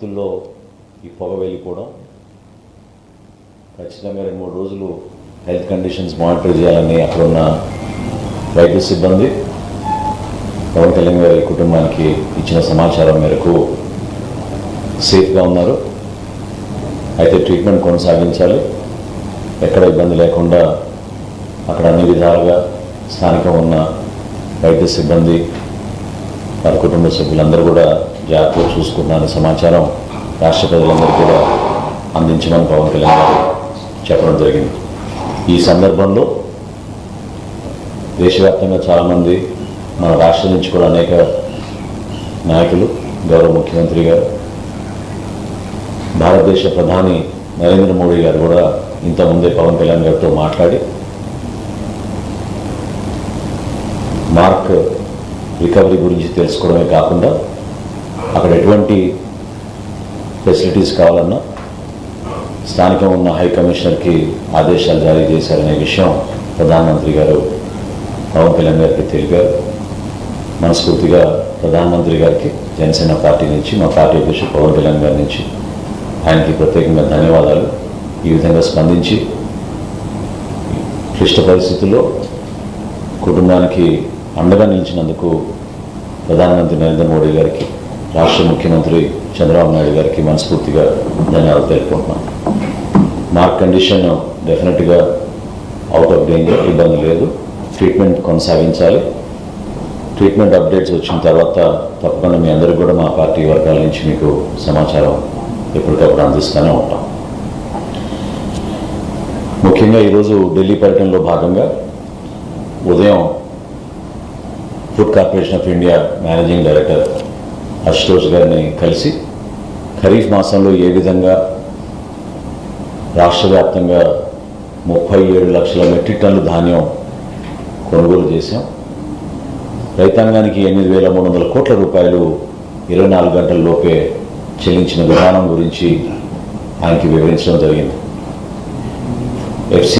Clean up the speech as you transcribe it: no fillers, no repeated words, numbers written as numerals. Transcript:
లో ఈ పొగ వెళ్ళిపోవడం ఖచ్చితంగా 2-3 రోజులు హెల్త్ కండిషన్స్ మానిటర్ చేయాలని అక్కడ ఉన్న వైద్య సిబ్బంది పవన్ కళ్యాణ్ గారి కుటుంబానికి ఇచ్చిన సమాచారం మేరకు సేఫ్గా ఉన్నారు. అయితే ట్రీట్మెంట్ కొనసాగించాలి, ఎక్కడ ఇబ్బంది లేకుండా అక్కడ అన్ని విధాలుగా స్థానికంగా ఉన్న వైద్య సిబ్బంది వారి కుటుంబ సభ్యులందరూ కూడా జాగ్రత్తగా చూసుకుంటున్నారని సమాచారం రాష్ట్ర ప్రజలందరూ కూడా అందించమని పవన్ కళ్యాణ్ గారు చెప్పడం జరిగింది. ఈ సందర్భంలో దేశవ్యాప్తంగా చాలామంది మన రాష్ట్రం నుంచి కూడా అనేక నాయకులు, గౌరవ ముఖ్యమంత్రి గారు, భారతదేశ ప్రధాని నరేంద్ర మోడీ గారు కూడా ఇంతకుముందే పవన్ కళ్యాణ్ గారితో మాట్లాడి మార్క్ రికవరీ గురించి తెలుసుకోవడమే కాకుండా అక్కడ ఎటువంటి ఫెసిలిటీస్ కావాలన్నా స్థానికంగా ఉన్న హై కమిషనర్కి ఆదేశాలు జారీ చేశారనే విషయం ప్రధానమంత్రి గారు పవన్ కళ్యాణ్ గారికి తెలిపారు. మనస్ఫూర్తిగా ప్రధానమంత్రి గారికి జనసేన పార్టీ నుంచి, మా పార్టీ అధ్యక్షుడు పవన్ కళ్యాణ్ గారి నుంచి ఆయనకి ప్రత్యేకంగా ధన్యవాదాలు. ఈ విధంగా స్పందించి క్లిష్ట పరిస్థితుల్లో కుటుంబానికి అండగా నిలిచినందుకు ప్రధానమంత్రి నరేంద్ర మోడీ గారికి, రాష్ట్ర ముఖ్యమంత్రి చంద్రబాబు నాయుడు గారికి మనస్ఫూర్తిగా ధన్యవాదాలు తెలుపుకుంటున్నాను. మార్క్ కండిషన్ డెఫినెట్గా అవుట్ ఆఫ్ డేంజర్, ఇబ్బంది లేదు. ట్రీట్మెంట్ కొనసాగించాలి. ట్రీట్మెంట్ అప్డేట్స్ వచ్చిన తర్వాత తప్పకుండా మీ అందరికీ కూడా మా పార్టీ వర్గాల నుంచి మీకు సమాచారం ఎప్పటికప్పుడు అందిస్తూనే ఉంటాం. ముఖ్యంగా ఈరోజు ఢిల్లీ పర్యటనలో భాగంగా ఉదయం food corporation of India managing director Ashutosh గారిని కలిసి ఖరీఫ్ మాసంలో ఏ విధంగా రాష్ట్ర వ్యాప్తంగా 37 లక్షల మెట్రిక్ టన్నుల ధాన్యం కొనుగోలు చేశాం, రైతాంగానికి 8,300 కోట్ల రూపాయలు 24 గంటల్లోపే చెల్లించిన విధానం గురించి ఆయనకి వివరించడం జరిగింది.